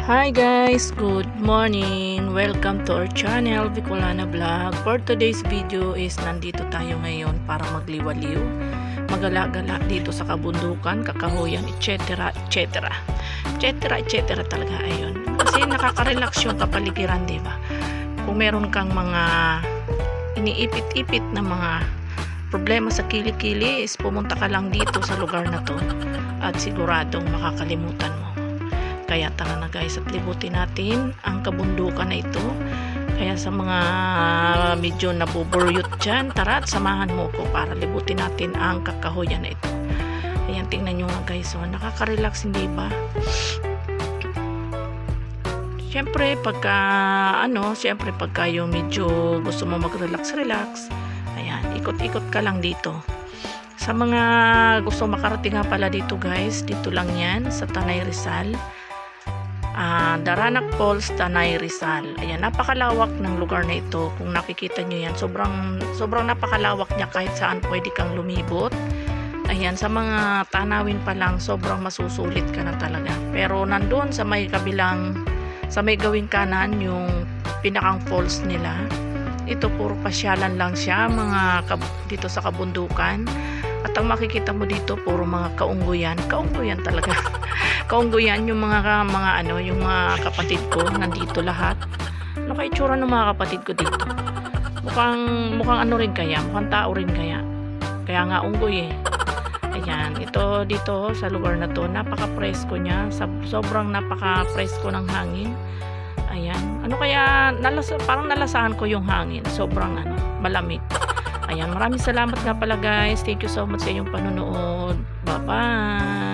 Hi guys, good morning. Welcome to our channel, Bicolana Vlog. For today's video is nandito tayo ngayon para magliwaliw, magala-gala dito sa kabundukan, kakahuyan, etc. etc. etc. etc. talaga ayun. Kasi nakaka-relax yung kapaligiran, di ba? Kung meron kang mga iniipit-ipit na mga problema sa kilikili, is pumunta ka lang dito sa lugar na to at siguradong makakalimutan mo. Kaya tara na guys at libutin natin ang kabundukan na ito. Kaya sa mga medyo nabuburyot dyan, tara at samahan mo ko para libutin natin ang kakahuyan na ito. Ayan, tingnan nyo nga guys, so, nakaka-relax, hindi ba? Siyempre pagka yung medyo gusto mo mag-relax, ayan, ikot-ikot ka lang dito. Sa mga gusto makarating nga pala dito guys, dito lang yan sa Tanay Rizal. Daranac Falls, Tanay Rizal. Ayan, napakalawak ng lugar na ito. Kung nakikita nyo yan, sobrang napakalawak niya, kahit saan pwede kang lumibot. Ayan, sa mga tanawin pa lang, sobrang masusulit ka na talaga. Pero nandun sa may kabilang, sa may gawing kanan, yung pinakang falls nila, ito puro pasyalan lang siya, dito sa kabundukan. At ang makikita mo dito puro mga kaungguyan talaga. Kaungguyan yung mga kapatid ko nandito lahat. Ano kaya itsura ng mga kapatid ko dito? Mukhang ano rin kaya, mukhang tao rin kaya. Kaya nga unggoy eh. Ayan, ito dito sa lugar na to, napaka-presko niya, sobrang napaka-presko ng hangin. Ayan, ano kaya parang nalasahan ko yung hangin, sobrang malamig. Ayan, maraming salamat nga pala guys. Thank you so much sa inyong panonood. Bye-bye!